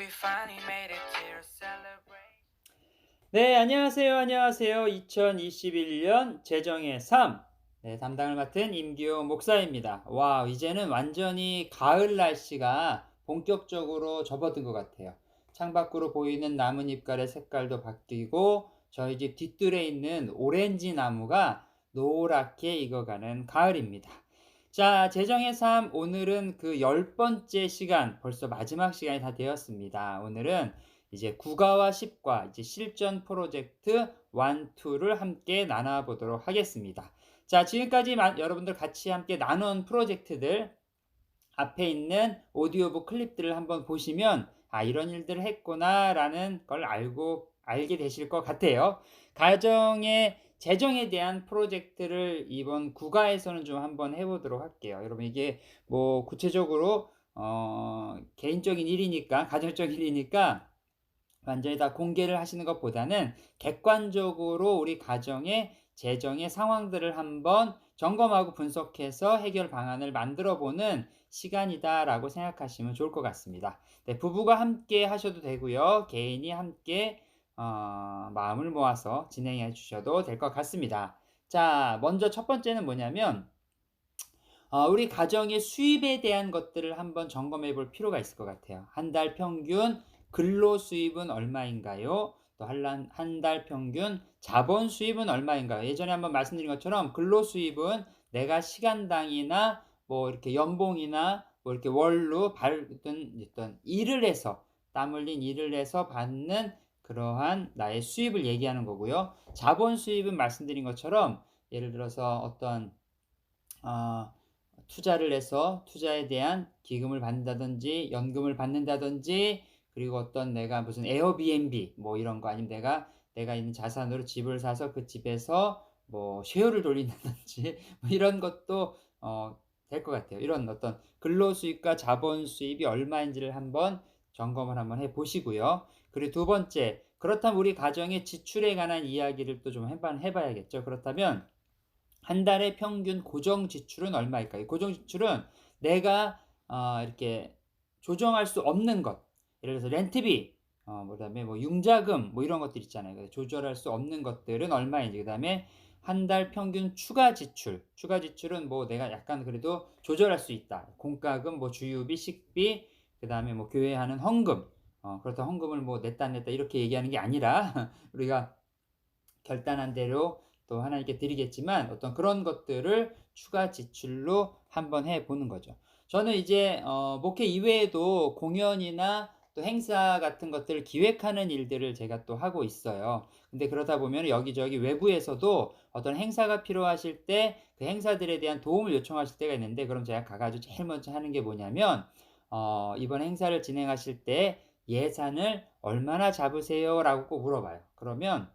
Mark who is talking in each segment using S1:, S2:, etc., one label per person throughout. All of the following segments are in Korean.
S1: finally made it to celebrate.
S2: 네, 안녕하세요. 2021년 재정의 삶. 네, 담당을 맡은 임기호 목사입니다. 와, 이제는 완전히 가을 날씨가 본격적으로 접어든 것 같아요. 창밖으로 보이는 나뭇잎깔의 색깔도 바뀌고, 저희 집 뒷뜰에 있는 오렌지 나무가 노랗게 익어가는 가을입니다. 자, 재정의 삶, 오늘은 그 10번째 시간, 벌써 마지막 시간이 다 되었습니다. 오늘은 이제 9과와 10과 이제 실전 프로젝트 1, 2를 함께 나눠보도록 하겠습니다. 자, 지금까지 여러분들 같이 함께 나눈 프로젝트들 앞에 있는 오디오북 클립들을 한번 보시면 이런 일들을 했구나라는 걸 알게 되실 것 같아요. 가정의 재정에 대한 프로젝트를 이번 9과에서는 좀 한번 해보도록 할게요. 여러분 이게 뭐 구체적으로 개인적인 일이니까 가정적인 일이니까 완전히 다 공개를 하시는 것보다는 객관적으로 우리 가정의 재정의 상황들을 한번 점검하고 분석해서 해결 방안을 만들어 보는 시간이다라고 생각하시면 좋을 것 같습니다. 네, 부부가 함께 하셔도 되고요. 개인이 함께 마음을 모아서 진행해 주셔도 될 것 같습니다. 자, 먼저 첫 번째는 뭐냐면 우리 가정의 수입에 대한 것들을 한번 점검해 볼 필요가 있을 것 같아요. 한 달 평균 근로 수입은 얼마인가요? 또 한 달 평균 자본 수입은 얼마인가요? 예전에 한번 말씀드린 것처럼 근로 수입은 내가 시간당이나 뭐 이렇게 연봉이나 뭐 이렇게 월로 받은 어떤 일을 해서 땀 흘린 일을 해서 받는 그러한 나의 수입을 얘기하는 거고요. 자본 수입은 말씀드린 것처럼 예를 들어서 어떤 어 투자를 해서 투자에 대한 기금을 받는다든지 연금을 받는다든지, 그리고 어떤 내가 무슨 에어비앤비 뭐 이런 거, 아니면 내가 있는 자산으로 집을 사서 그 집에서 뭐 쉐어를 돌린다든지 뭐 이런 것도 될 것 같아요. 이런 어떤 근로수입과 자본수입이 얼마인지를 한번 해 보시고요. 그리고 두 번째, 그렇다면 우리 가정의 지출에 관한 이야기를 또 좀 해 봐야겠죠. 그렇다면 한 달의 평균 고정 지출은 얼마일까요? 고정 지출은 내가 이렇게 조정할 수 없는 것, 예를 들어서 렌트비, 그다음에 뭐 융자금 뭐 이런 것들 있잖아요. 조절할 수 없는 것들은 얼마인지, 그다음에 한 달 평균 추가 지출. 추가 지출은 뭐 내가 약간 그래도 조절할 수 있다. 공과금, 뭐 주유비, 식비, 그다음에 뭐 교회 하는 헌금. 그렇다고 헌금을 뭐 냈다 안 냈다 이렇게 얘기하는 게 아니라 우리가 결단한 대로 또 하나님께 드리겠지만, 어떤 그런 것들을 추가 지출로 한번 해 보는 거죠. 저는 이제 목회 이외에도 공연이나 또 행사 같은 것들을 기획하는 일들을 제가 또 하고 있어요. 근데 그러다 보면 여기저기 외부에서도 어떤 행사가 필요하실 때 그 행사들에 대한 도움을 요청하실 때가 있는데, 그럼 제가 가 가지고 제일 먼저 하는 게 뭐냐면 "이번 행사를 진행하실 때 예산을 얼마나 잡으세요?"라고 꼭 물어봐요. 그러면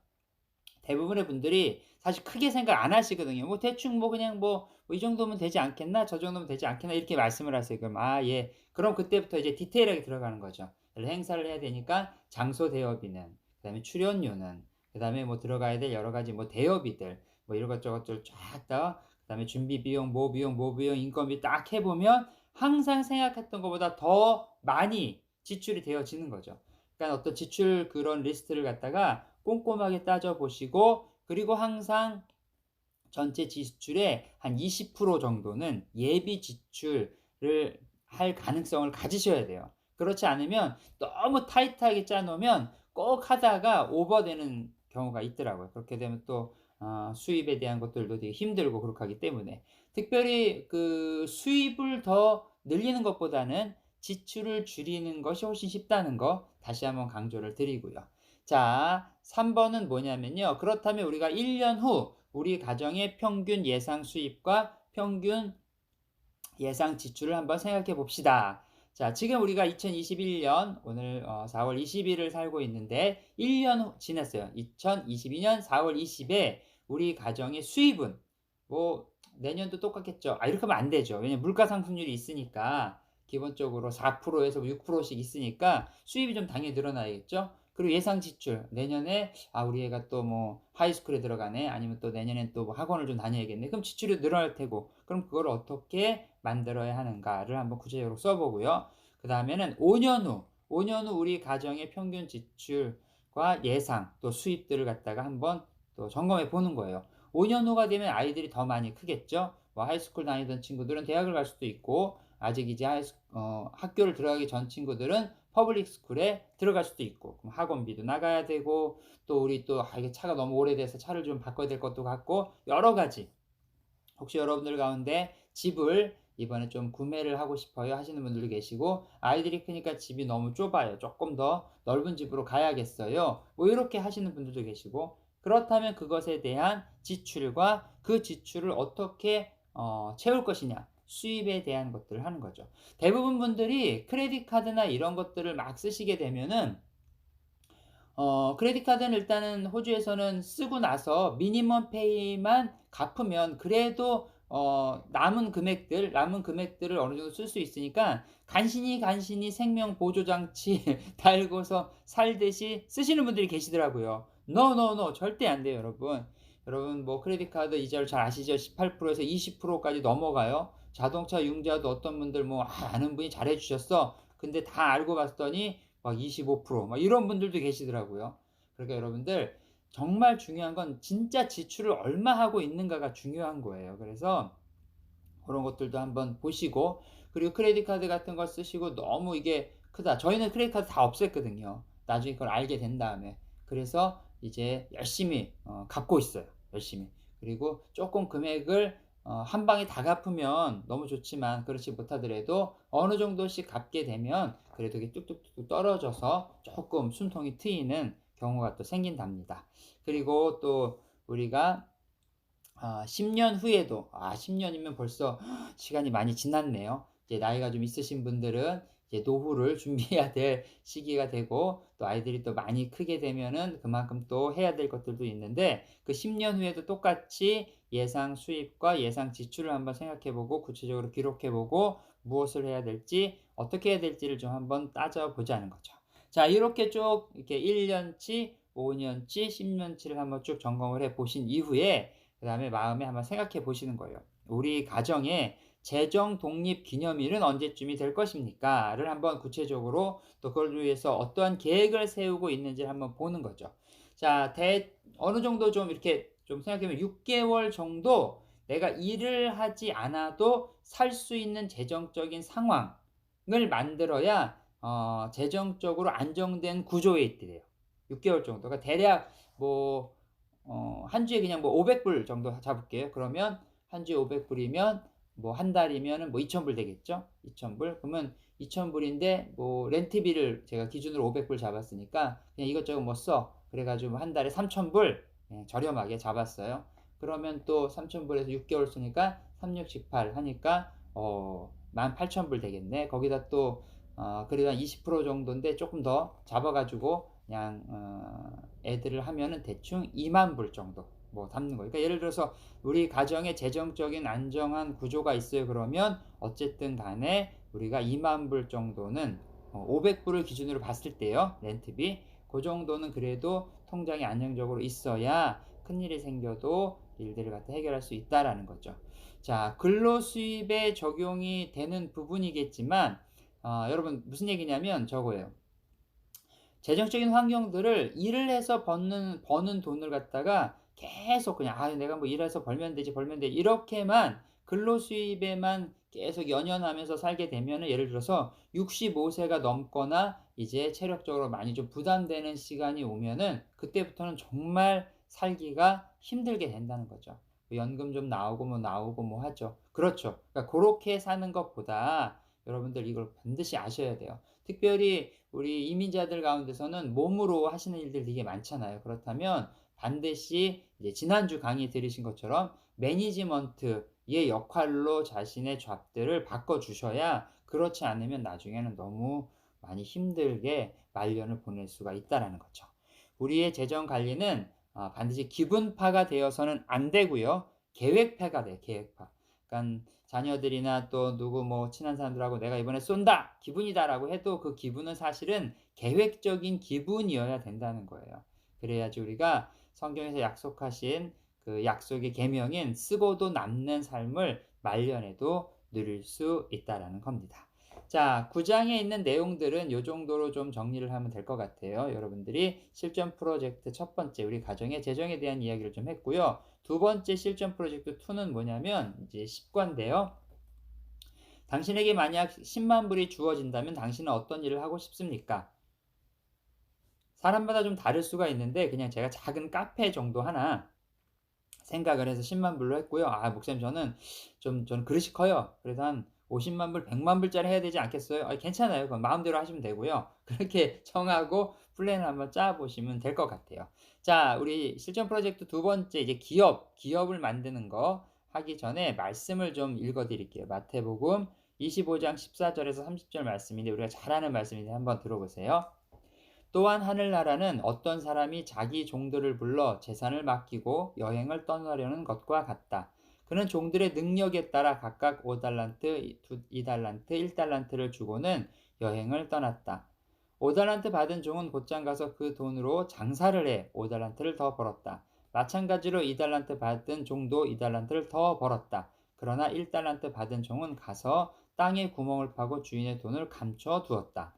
S2: 대부분의 분들이 사실 크게 생각 안 하시거든요. 뭐 대충 뭐 그냥 뭐 "이 정도면 되지 않겠나? 저 정도면 되지 않겠나?" 이렇게 말씀을 하세요. 그럼 예. 그럼 그때부터 이제 디테일하게 들어가는 거죠. 행사를 해야 되니까 장소 대여비는, 그다음에 출연료는, 그다음에 뭐 들어가야 될 여러 가지 뭐 대여비들 뭐 이것저것들 쫙 다, 그다음에 준비 비용, 뭐 비용, 인건비 딱 해 보면 항상 생각했던 것보다 더 많이 지출이 되어지는 거죠. 그러니까 어떤 지출 그런 리스트를 갖다가 꼼꼼하게 따져 보시고, 그리고 항상 전체 지출의 한 20% 정도는 예비 지출을 할 가능성을 가지셔야 돼요. 그렇지 않으면 너무 타이트하게 짜 놓으면 꼭 하다가 오버되는 경우가 있더라고요. 그렇게 되면 또 수입에 대한 것들도 되게 힘들고 그렇게 하기 때문에, 특별히 그 수입을 더 늘리는 것보다는 지출을 줄이는 것이 훨씬 쉽다는 거 다시 한번 강조를 드리고요. 자, 3 번은 뭐냐면요. 그렇다면 우리가 1년 후 우리 가정의 평균 예상 수입과 평균 예상 지출을 한번 생각해 봅시다. 자, 지금 우리가 2021년 오늘 4월 20 일을 살고 있는데 1년 후 지났어요. 2022년 4월 20에 우리 가정의 수입은 뭐 내년도 똑같겠죠. 이렇게 하면 안 되죠. 왜냐면 물가 상승률이 있으니까 기본적으로 4% 에서 6%씩 있으니까 수입이 좀 당연히 늘어나야겠죠. 그리고 예상 지출, 내년에 우리 애가 또 뭐 하이스쿨에 들어가네, 아니면 또 내년엔 또 뭐 학원을 좀 다녀야겠네. 그럼 지출이 늘어날 테고, 그럼 그걸 어떻게 만들어야 하는가를 한번 구체적으로 써 보고요. 그다음에는 5년 후, 5년 후 우리 가정의 평균 지출과 예상 또 수입들을 갖다가 한번 또 점검해 보는 거예요. 5년 후가 되면 아이들이 더 많이 크겠죠. 뭐 하이스쿨 다니던 친구들은 대학을 갈 수도 있고 아직 이제 학교를 들어가기 전 친구들은 퍼블릭 스쿨에 들어갈 수도 있고 그럼 학원비도 나가야 되고 또 우리 또 이게 차가 너무 오래돼서 차를 좀 바꿔야 될 것도 같고 여러 가지. 혹시 여러분들 가운데 집을 이번에 좀 구매를 하고 싶어요 하시는 분들도 계시고 아이들이 크니까 집이 너무 좁아요. 조금 더 넓은 집으로 가야겠어요. 뭐 이렇게 하시는 분들도 계시고 그렇다면 그것에 대한 지출과 그 지출을 어떻게 채울 것이냐 수입에 대한 것들을 하는 거죠. 대부분 분들이 크레딧 카드나 이런 것들을 막 쓰시게 되면은 크레딧 카드는 일단은 호주에서는 쓰고 나서 미니멈 페이만 갚으면 그래도 남은 금액들을 어느 정도 쓸 수 있으니까 간신히 생명 보조 장치 달고서 살듯이 쓰시는 분들이 계시더라고요. No, no, no. 절대 안 돼요, 여러분. 여러분 뭐 크레딧 카드 이자를 잘 아시죠? 18%에서 20%까지 넘어가요. 자동차 융자도 어떤 분들 뭐 아는 분이 잘해 주셨어. 근데 다 알고 봤더니 막 25%막 이런 분들도 계시더라고요. 그러니까 여러분들 정말 중요한 건 진짜 지출을 얼마 하고 있는가가 중요한 거예요. 그래서 그런 것들도 한번 보시고 그리고 크레딧 카드 같은 걸 쓰시고 너무 이게 크다. 저희는 크레딧 카드 다 없앴거든요. 나중에 그걸 알게 된 다음에. 그래서 이제 열심히 갚고 있어요. 열심히. 그리고 조금 금액을 한 방에 다 갚으면 너무 좋지만 그렇지 못하더라도 어느 정도씩 갚게 되면 그래도 이게 뚝뚝뚝 떨어져서 조금 숨통이 트이는 경우가 또 생긴답니다. 그리고 또 우리가 10년 후에도 10년이면 벌써 시간이 많이 지났네요. 이제 나이가 좀 있으신 분들은 이제 노후를 준비해야 될 시기가 되고 또 아이들이 또 많이 크게 되면은 그만큼 또 해야 될 것들도 있는데 그 10년 후에도 똑같이 예상 수입과 예상 지출을 한번 생각해 보고 구체적으로 기록해 보고 무엇을 해야 될지 어떻게 해야 될지를 좀 한번 따져 보자는 거죠. 자, 이렇게 쭉 이렇게 1년치, 5년치, 10년치를 한번 쭉 점검을 해 보신 이후에 그다음에 마음에 한번 생각해 보시는 거예요. 우리 가정의 재정 독립 기념일은 언제쯤이 될 것입니까?를 한번 구체적으로 또 그걸 위해서 어떠한 계획을 세우고 있는지를 한번 보는 거죠. 자, 어느 정도 좀 이렇게 좀 생각해 보면 6개월 정도 내가 일을 하지 않아도 살 수 있는 재정적인 상황을 만들어야 재정적으로 안정된 구조에 있더래요. 6개월 정도. 그러니까 대략 뭐 한 주에 그냥 뭐 500불 정도 잡을게요. 그러면 한 주에 500불이면 뭐 한 달이면은 뭐 2,000불 되겠죠? 2,000불. 그러면 2,000불인데 뭐 렌트비를 제가 기준으로 500불 잡았으니까 그냥 이것저것 뭐 써. 그래 가지고 한 달에 3,000불 저렴하게 잡았어요. 그러면 또 3,000불에서 6개월 쓰니까 3, 6, 18 하니까 18,000불 되겠네. 거기다 또 그래도 한 20% 정도인데 조금 더 잡아 가지고 그냥 애들을 하면은 대충 2만 불 정도 뭐 담는 거예요. 그러니까 예를 들어서 우리 가정에 재정적인 안정한 구조가 있어요. 그러면 어쨌든 간에 우리가 2만 불 정도는 500불을 기준으로 봤을 때요. 렌트비. 그 정도는 그래도 통장에 안정적으로 있어야 큰일이 생겨도 일들을 갖다 해결할 수 있다라는 거죠. 자, 근로수입에 적용이 되는 부분이겠지만 여러분 무슨 얘기냐면 저거예요. 재정적인 환경들을 일을 해서 버는 돈을 갖다가 계속 그냥 내가 뭐 일해서 벌면 되지 이렇게만 근로수입에만 계속 연연하면서 살게 되면은 예를 들어서 65세가 넘거나 이제 체력적으로 많이 좀 부담되는 시간이 오면은 그때부터는 정말 살기가 힘들게 된다는 거죠. 연금 좀 나오고 뭐 하죠. 그렇죠. 그러니까 고렇게 사는 것보다 여러분들 이걸 반드시 아셔야 돼요. 특별히 우리 이민자들 가운데서는 몸으로 하시는 일들이 되게 많잖아요. 그렇다면 반드시 이제 지난주 강의 들으신 것처럼 매니지먼트의 역할로 자신의 잡들을 바꿔주셔야 그렇지 않으면 나중에는 너무 많이 힘들게 말년을 보낼 수가 있다라는 거죠. 우리의 재정 관리는 반드시 기분파가 되어서는 안 되고요. 계획파가 돼요. 계획파. 그러니까 자녀들이나 또 누구 뭐 친한 사람들하고 내가 이번에 쏜다! 기분이다라고 해도 그 기분은 사실은 계획적인 기분이어야 된다는 거예요. 그래야지 우리가 성경에서 약속하신 그 약속의 계명인 쓰고도 남는 삶을 말년에도 누릴 수 있다라는 겁니다. 자, 9장에 있는 내용들은 요 정도로 좀 정리를 하면 될 것 같아요. 여러분들이 실전 프로젝트 첫 번째 우리 가정의 재정에 대한 이야기를 좀 했고요. 두 번째 실전 프로젝트 2는 뭐냐면 이제 10과인데요. 당신에게 만약 10만 불이 주어진다면 당신은 어떤 일을 하고 싶습니까? 사람마다 좀 다를 수가 있는데 그냥 제가 작은 카페 정도 하나 생각을 해서 10만 불로 했고요. 목사님 저는 그릇이 커요. 그래서 한 50만 불, 100만 불짜리 해야 되지 않겠어요? 괜찮아요. 그건 마음대로 하시면 되고요. 그렇게 정하고 플랜을 한번 짜 보시면 될 것 같아요. 자, 우리 실전 프로젝트 두 번째 이제 기업을 만드는 거 하기 전에 말씀을 좀 읽어 드릴게요. 마태복음 25장 14절에서 30절 말씀인데 우리가 잘 아는 말씀인데 한번 들어보세요. 또한 하늘나라는 어떤 사람이 자기 종들을 불러 재산을 맡기고 여행을 떠나려는 것과 같다. 그는 종들의 능력에 따라 각각 5달란트, 2달란트, 1달란트를 주고는 여행을 떠났다. 5달란트 받은 종은 곧장 가서 그 돈으로 장사를 해 5달란트를 더 벌었다. 마찬가지로 2달란트 받은 종도 2달란트를 더 벌었다. 그러나 1달란트 받은 종은 가서 땅에 구멍을 파고 주인의 돈을 감춰 두었다.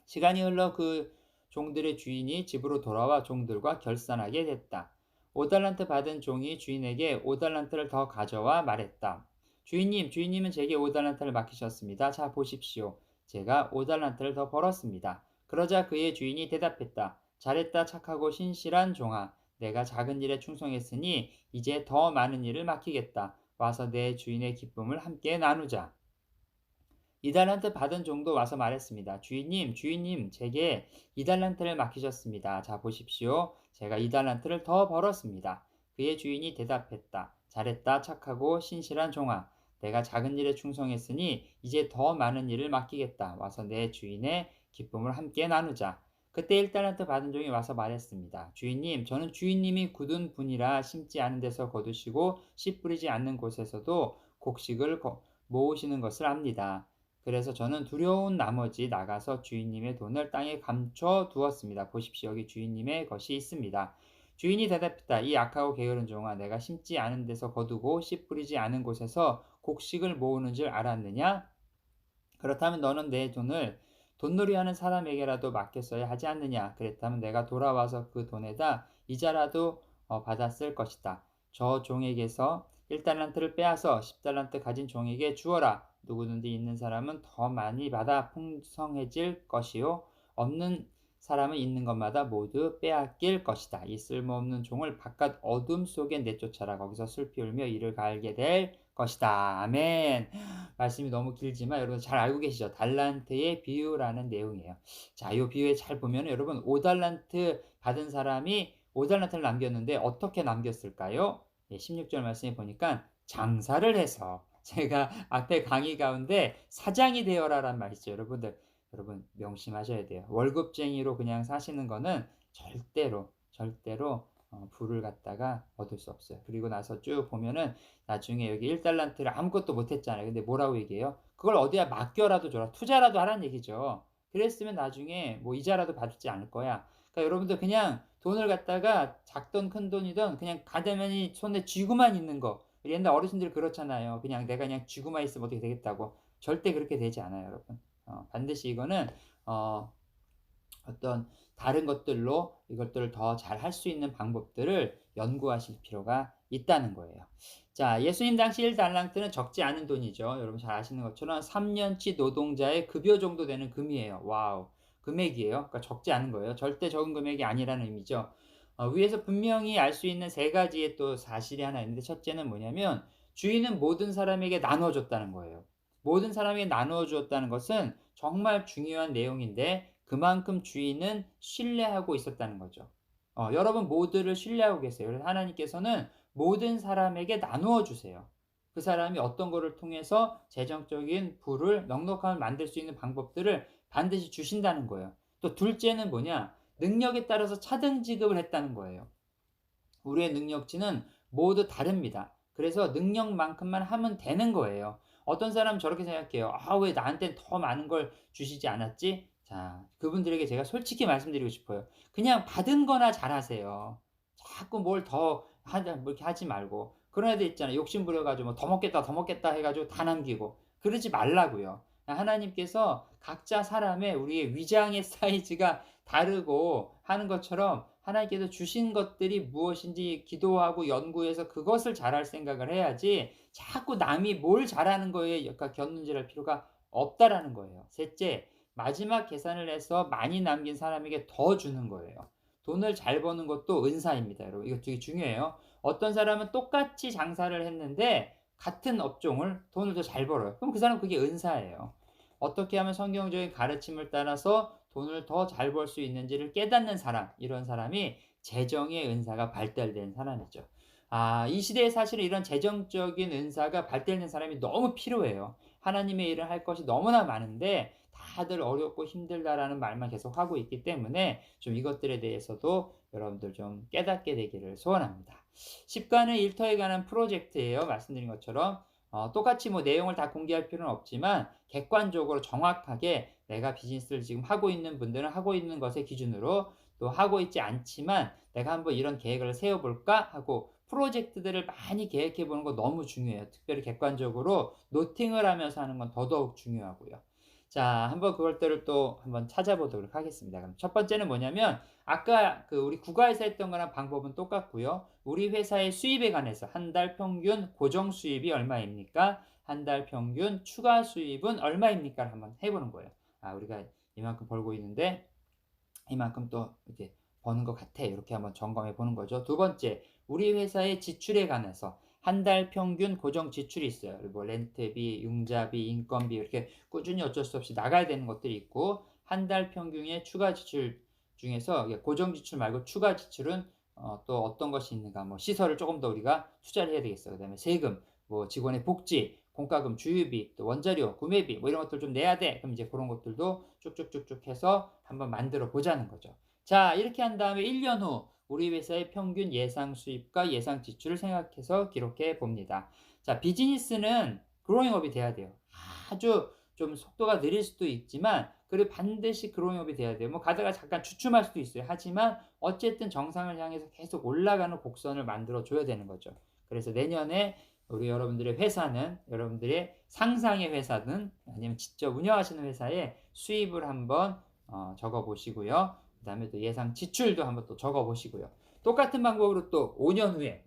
S2: 시간이 흘러 그 종들의 주인이 집으로 돌아와 종들과 결산하게 됐다. 5달란트 받은 종이 주인에게 5달란트를 더 가져와 말했다. 주인님은 제게 5달란트를 맡기셨습니다. 자, 보십시오. 제가 5달란트를 더 벌었습니다. 그러자 그의 주인이 대답했다. 잘했다, 착하고 신실한 종아. 내가 작은 일에 충성했으니 이제 더 많은 일을 맡기겠다. 와서 내 주인의 기쁨을 함께 나누자. 2달란트 받은 종도 와서 말했습니다. 주인님, 제게 2달란트를 맡기셨습니다. 자, 보십시오. 제가 2달란트를 더 벌었습니다. 그의 주인이 대답했다. 잘했다, 착하고 신실한 종아. 내가 작은 일에 충성했으니 이제 더 많은 일을 맡기겠다. 와서 내 주인의 기쁨을 함께 나누자. 그때 1달란트 받은 종이 와서 말했습니다. 주인님, 저는 주인님이 굳은 분이라 심지 않은 데서 거두시고 씨 뿌리지 않는 곳에서도 곡식을 모으시는 것을 압니다. 그래서 저는 두려운 나머지 나가서 주인님의 돈을 땅에 감춰 두었습니다. 보십시오. 여기 주인님의 것이 있습니다. 주인이 대답했다. 이 악하고 게으른 종아, 내가 심지 않은 데서 거두고 씨 뿌리지 않은 곳에서 곡식을 모으는 줄 알았느냐? 그렇다면 너는 내 돈을 돈놀이하는 사람에게라도 맡겼어야 하지 않느냐? 그랬다면 내가 돌아와서 그 돈에다 이자라도 받았을 것이다. 저 종에게서 1달란트를 빼앗아 10달란트 가진 종에게 주어라. 누구든지 있는 사람은 더 많이 받아 풍성해질 것이요. 없는 사람은 있는 것마다 모두 빼앗길 것이다. 이 쓸모없는 종을 바깥 어둠 속에 내쫓아라. 거기서 슬피 울며 이를 갈게 될 것이다. 아멘. 말씀이 너무 길지만 여러분 잘 알고 계시죠? 달란트의 비유라는 내용이에요. 자, 이 비유에 잘 보면 여러분 5달란트 받은 사람이 5달란트를 남겼는데 어떻게 남겼을까요? 16절 말씀에 보니까 장사를 해서 제가 앞에 강의 가운데 사장이 되어라란 말 있죠. 여러분 명심하셔야 돼요. 월급쟁이로 그냥 사시는 거는 절대로 부를 갖다가 얻을 수 없어요. 그리고 나서 쭉 보면은 나중에 여기 1달란트를 아무것도 못했잖아요. 근데 뭐라고 얘기해요? 그걸 어디야 맡겨라도 줘라. 투자라도 하라는 얘기죠. 그랬으면 나중에 뭐 이자라도 받지 않을 거야. 그러니까 여러분들 그냥 돈을 갖다가 작든 큰 돈이든 그냥 가다면이 손에 쥐고만 있는 거. 옛날 어르신들 그렇잖아요. 그냥 내가 그냥 쥐고만 있으면 어떻게 되겠다고. 절대 그렇게 되지 않아요, 여러분. 반드시 이거는 어떤 다른 것들로 이것들을 더 잘 할 수 있는 방법들을 연구하실 필요가 있다는 거예요. 자, 예수님 당시 1달란트는 적지 않은 돈이죠. 여러분 잘 아시는 것처럼 3년치 노동자의 급여 정도 되는 금이에요. 와우. 금액이에요. 그러니까 적지 않은 거예요. 절대 적은 금액이 아니라는 의미죠. 위에서 분명히 알 수 있는 세 가지의 또 사실이 하나 있는데 첫째는 뭐냐면 주인은 모든 사람에게 나누어 줬다는 거예요. 모든 사람에게 나누어 주었다는 것은 정말 중요한 내용인데 그만큼 주인은 신뢰하고 있었다는 거죠. 여러분 모두를 신뢰하고 계세요. 그래서 하나님께서는 모든 사람에게 나누어 주세요. 그 사람이 어떤 것을 통해서 재정적인 부를 넉넉함을 만들 수 있는 방법들을 반드시 주신다는 거예요. 또 둘째는 뭐냐? 능력에 따라서 차등 지급을 했다는 거예요. 우리의 능력치는 모두 다릅니다. 그래서 능력만큼만 하면 되는 거예요. 어떤 사람은 저렇게 생각해요. 왜 나한테 더 많은 걸 주시지 않았지? 자, 그분들에게 제가 솔직히 말씀드리고 싶어요. 그냥 받은 거나 잘하세요. 자꾸 뭘 더 하자, 뭐 이렇게 하지 말고. 그런 애들 있잖아요. 욕심 부려가지고 뭐 더 먹겠다 해가지고 다 남기고. 그러지 말라고요. 하나님께서 각자 사람의 우리의 위장의 사이즈가 다르고 하는 것처럼 하나님께서 주신 것들이 무엇인지 기도하고 연구해서 그것을 잘할 생각을 해야지 자꾸 남이 뭘 잘하는 거에 약간 곁눈질할 필요가 없다라는 거예요. 셋째, 마지막 계산을 해서 많이 남긴 사람에게 더 주는 거예요. 돈을 잘 버는 것도 은사입니다, 여러분. 이거 되게 중요해요. 어떤 사람은 똑같이 장사를 했는데 같은 업종을 돈을 더 잘 벌어요. 그럼 그 사람은 그게 은사예요. 어떻게 하면 성경적인 가르침을 따라서 돈을 더 잘 벌 수 있는지를 깨닫는 사람, 이런 사람이 재정의 은사가 발달된 사람이죠. 이 시대에 사실은 이런 재정적인 은사가 발달된 사람이 너무 필요해요. 하나님의 일을 할 것이 너무나 많은데 다들 어렵고 힘들다라는 말만 계속 하고 있기 때문에 좀 이것들에 대해서도 여러분들 좀 깨닫게 되기를 소원합니다. 10간의 일터에 관한 프로젝트예요. 말씀드린 것처럼 똑같이 뭐 내용을 다 공개할 필요는 없지만 객관적으로 정확하게 내가 비즈니스를 지금 하고 있는 분들은 하고 있는 것의 기준으로, 또 하고 있지 않지만 내가 한번 이런 계획을 세워볼까 하고 프로젝트들을 많이 계획해 보는 거 너무 중요해요. 특별히 객관적으로 노팅을 하면서 하는 건 더더욱 중요하고요. 자, 한번 그것들을 또 한번 찾아보도록 하겠습니다. 그럼 첫 번째는 뭐냐면 아까 그 우리 국어에서 했던 거랑 방법은 똑같고요. 우리 회사의 수입에 관해서 한 달 평균 고정 수입이 얼마입니까? 한 달 평균 추가 수입은 얼마입니까?를 한번 해보는 거예요. 우리가 이만큼 벌고 있는데 이만큼 또 이렇게 버는 것 같아. 이렇게 한번 점검해 보는 거죠. 두 번째, 우리 회사의 지출에 관해서 한 달 평균 고정 지출이 있어요. 뭐 렌트비, 융자비, 인건비 이렇게 꾸준히 어쩔 수 없이 나가야 되는 것들이 있고, 한 달 평균의 추가 지출 중에서 고정 지출 말고 추가 지출은 또 어떤 것이 있는가, 뭐 시설을 조금 더 우리가 투자를 해야 되겠어요. 그다음에 세금, 뭐 직원의 복지, 공과금, 주유비, 또 원자료, 구매비 뭐 이런 것들 좀 내야 돼. 그럼 이제 그런 것들도 쭉쭉쭉쭉 해서 한번 만들어 보자는 거죠. 자, 이렇게 한 다음에 1년 후 우리 회사의 평균 예상 수입과 예상 지출을 생각해서 기록해 봅니다. 자, 비즈니스는 그로잉업이 돼야 돼요. 아주 좀 속도가 느릴 수도 있지만 그리고 반드시 그로잉업이 돼야 돼요. 뭐 가다가 잠깐 주춤할 수도 있어요. 하지만 어쨌든 정상을 향해서 계속 올라가는 곡선을 만들어 줘야 되는 거죠. 그래서 내년에 우리 여러분들의 회사는, 여러분들의 상상의 회사든 아니면 직접 운영하시는 회사의 수입을 한번 적어 보시고요. 그 다음에 또 예상 지출도 한번 또 적어 보시고요. 똑같은 방법으로 또 5년 후에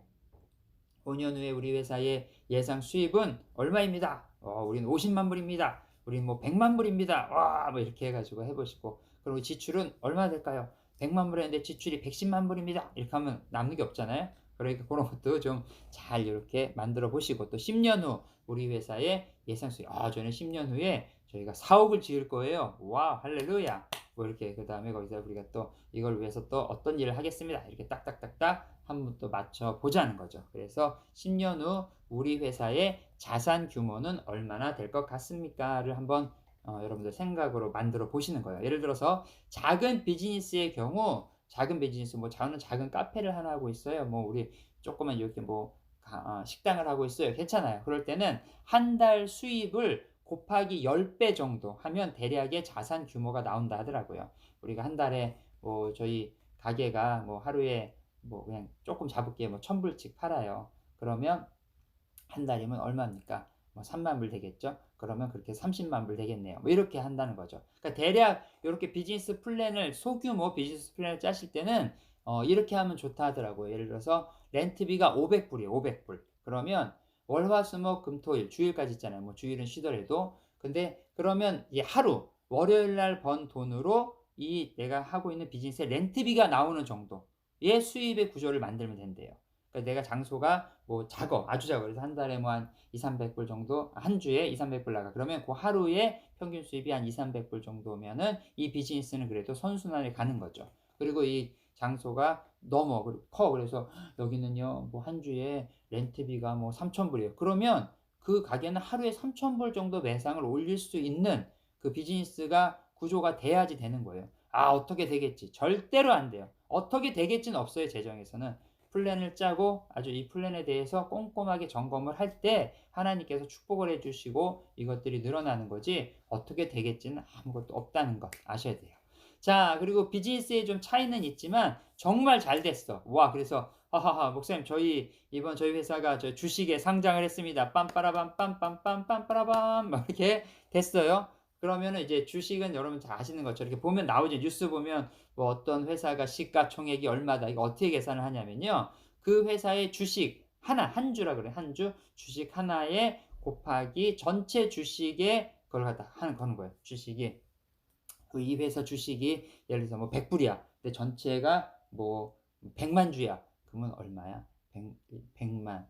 S2: 우리 회사의 예상 수입은 얼마입니다. 우리는 50만 불입니다. 우리는 뭐 100만 불입니다. 뭐 이렇게 해가지고 해보시고, 그리고 지출은 얼마 될까요? 100만 불인데 지출이 110만 불입니다. 이렇게 하면 남는 게 없잖아요. 그러니까 그런 것도 좀 잘 이렇게 만들어 보시고, 또 10년 후 우리 회사의 예상 수입, 저는 10년 후에 저희가 사옥을 지을 거예요. 와, 할렐루야. 뭐 이렇게, 그 다음에 거기서 우리가 또 이걸 위해서 또 어떤 일을 하겠습니다. 이렇게 딱딱딱딱 한번 또 맞춰 보자는 거죠. 그래서 10년 후 우리 회사의 자산 규모는 얼마나 될 것 같습니까를 한번 여러분들 생각으로 만들어 보시는 거예요. 예를 들어서 작은 비즈니스의 경우, 작은 비즈니스, 뭐 저는 작은 카페를 하나 하고 있어요. 뭐 우리 조그만 이렇게 뭐 식당을 하고 있어요. 괜찮아요. 그럴 때는 한 달 수입을 곱하기 10배 정도 하면 대략의 자산 규모가 나온다 하더라고요. 우리가 한 달에 뭐 저희 가게가 뭐 하루에 뭐 그냥 조금 잡을게 뭐 1000불씩 팔아요. 그러면 한 달이면 얼마입니까? 뭐 3만 불 되겠죠? 그러면 그렇게 30만 불 되겠네요. 뭐 이렇게 한다는 거죠. 그러니까 대략 이렇게 비즈니스 플랜을, 소규모 비즈니스 플랜을 짜실 때는 이렇게 하면 좋다 하더라고요. 예를 들어서 렌트비가 500불이에요. 500불. 그러면 월화수목금토일 주일까지 있잖아요. 뭐 주일은 쉬더라도. 근데 그러면 이 하루 월요일 날 번 돈으로 이 내가 하고 있는 비즈니스의 렌트비가 나오는 정도의 수입의 구조를 만들면 된대요. 그러니까 내가 장소가 뭐 아주 작아. 그래서 한 달에 뭐 한 200~300불 정도, 한 주에 200~300불 나가. 그러면 그 하루에 평균 수입이 한 200~300불 정도면은 이 비즈니스는 그래도 선순환에 가는 거죠. 그리고 이 장소가 커. 그래서 여기는요, 뭐 한 주에 렌트비가 뭐 3,000불이에요. 그러면 그 가게는 하루에 3,000불 정도 매상을 올릴 수 있는 그 비즈니스가 구조가 돼야지 되는 거예요. 어떻게 되겠지? 절대로 안 돼요. 어떻게 되겠지는 없어요, 재정에서는. 플랜을 짜고 아주 이 플랜에 대해서 꼼꼼하게 점검을 할 때 하나님께서 축복을 해주시고 이것들이 늘어나는 거지, 어떻게 되겠지는 아무것도 없다는 것 아셔야 돼요. 자, 그리고 비즈니스에 좀 차이는 있지만 정말 잘 됐어. 그래서 하하하 목사님 저희 회사가 저 주식에 상장을 했습니다. 빰빠라밤 빰빰빰 빰빠라밤 막 이렇게 됐어요. 그러면은 이제 주식은 여러분 잘 아시는 것처럼 이렇게 보면 나오죠. 뉴스 보면 뭐 어떤 회사가 시가총액이 얼마다. 이거 어떻게 계산을 하냐면요. 그 회사의 주식 하나, 한 주라 그래요. 한 주 주식 하나에 곱하기 전체 주식에 그걸 갖다 하는 거는 거예요. 주식이 이 회사 주식이 예를 들어서 뭐 100불이야. 근데 전체가 뭐 100만 주야. 그러면 얼마야? 100만,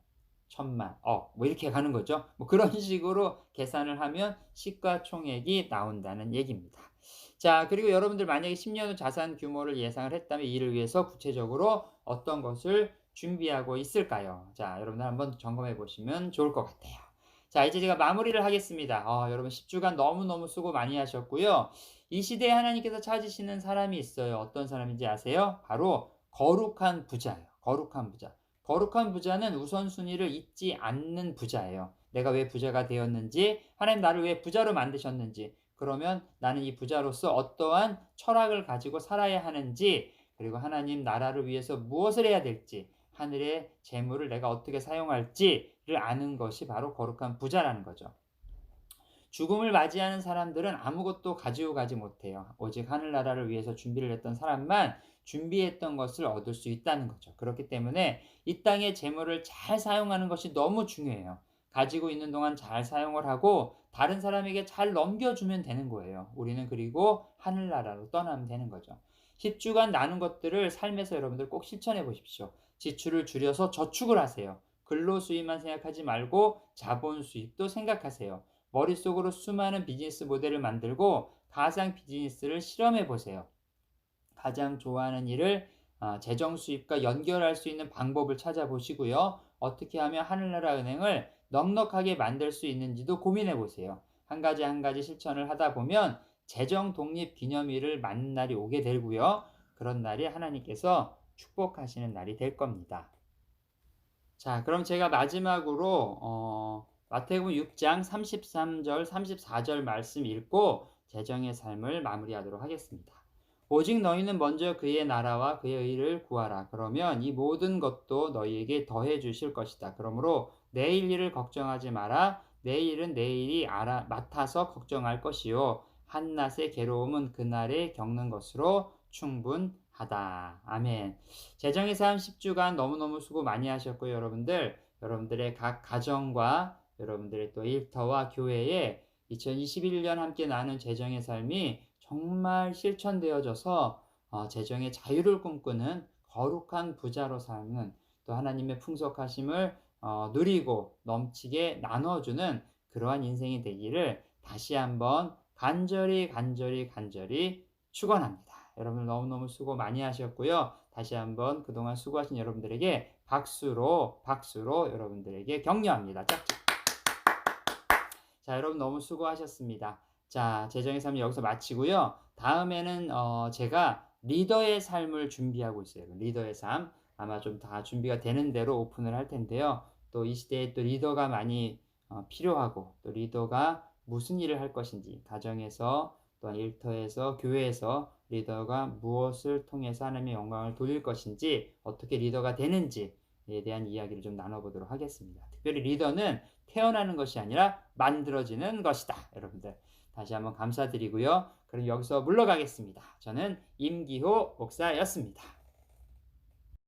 S2: 1000만, 뭐 이렇게 가는 거죠. 뭐 그런 식으로 계산을 하면 시가총액이 나온다는 얘기입니다. 자, 그리고 여러분들 만약에 10년 후 자산 규모를 예상을 했다면 이를 위해서 구체적으로 어떤 것을 준비하고 있을까요? 자, 여러분들 한번 점검해 보시면 좋을 것 같아요. 자, 이제 제가 마무리를 하겠습니다. 여러분 10주간 너무너무 수고 많이 하셨고요. 이 시대에 하나님께서 찾으시는 사람이 있어요. 어떤 사람인지 아세요? 바로 거룩한 부자예요. 거룩한 부자. 거룩한 부자는 우선순위를 잊지 않는 부자예요. 내가 왜 부자가 되었는지, 하나님 나를 왜 부자로 만드셨는지, 그러면 나는 이 부자로서 어떠한 철학을 가지고 살아야 하는지, 그리고 하나님 나라를 위해서 무엇을 해야 될지, 하늘의 재물을 내가 어떻게 사용할지를 아는 것이 바로 거룩한 부자라는 거죠. 죽음을 맞이하는 사람들은 아무것도 가지고 가지 못해요. 오직 하늘나라를 위해서 준비를 했던 사람만 준비했던 것을 얻을 수 있다는 거죠. 그렇기 때문에 이 땅의 재물을 잘 사용하는 것이 너무 중요해요. 가지고 있는 동안 잘 사용을 하고 다른 사람에게 잘 넘겨주면 되는 거예요. 우리는 그리고 하늘나라로 떠나면 되는 거죠. 10주간 나눈 것들을 삶에서 여러분들 꼭 실천해 보십시오. 지출을 줄여서 저축을 하세요. 근로수입만 생각하지 말고 자본 수입도 생각하세요. 머릿속으로 수많은 비즈니스 모델을 만들고 가상 비즈니스를 실험해 보세요. 가장 좋아하는 일을 재정 수입과 연결할 수 있는 방법을 찾아보시고요. 어떻게 하면 하늘나라 은행을 넉넉하게 만들 수 있는지도 고민해 보세요. 한 가지 한 가지 실천을 하다 보면 재정 독립 기념일을 맞는 날이 오게 되고요. 그런 날이 하나님께서 축복하시는 날이 될 겁니다. 자, 그럼 제가 마지막으로 마태복음 6장 33절, 34절 말씀 읽고 재정의 삶을 마무리하도록 하겠습니다. 오직 너희는 먼저 그의 나라와 그의 의를 구하라. 그러면 이 모든 것도 너희에게 더해 주실 것이다. 그러므로 내일 일을 걱정하지 마라. 내일은 내일이 맡아서 걱정할 것이요. 한낮의 괴로움은 그날에 겪는 것으로 충분하다. 아멘. 재정의 삶 10주간 너무너무 수고 많이 하셨고요. 여러분들의 각 가정과 여러분들의 또 일터와 교회에 2021년 함께 나눈 재정의 삶이 정말 실천되어져서 재정의 자유를 꿈꾸는 거룩한 부자로 사는 또 하나님의 풍성하심을 누리고 넘치게 나눠주는 그러한 인생이 되기를 다시 한번 간절히 축원합니다. 여러분 너무너무 수고 많이 하셨고요. 다시 한번 그동안 수고하신 여러분들에게 박수로 여러분들에게 격려합니다. 짝짝. 자, 여러분 너무 수고하셨습니다. 자, 재정의 삶 여기서 마치고요. 다음에는 제가 리더의 삶을 준비하고 있어요. 리더의 삶. 아마 좀 다 준비가 되는 대로 오픈을 할 텐데요. 또 이 시대에 또 리더가 많이 필요하고 또 리더가 무슨 일을 할 것인지 가정에서 또한 일터에서 교회에서 리더가 무엇을 통해서 하나님의 영광을 돌릴 것인지 어떻게 리더가 되는지에 대한 이야기를 좀 나눠보도록 하겠습니다. 특별히 리더는 태어나는 것이 아니라 만들어지는 것이다. 여러분들 다시 한번 감사드리고요. 그럼 여기서 물러가겠습니다. 저는 임기호 목사였습니다.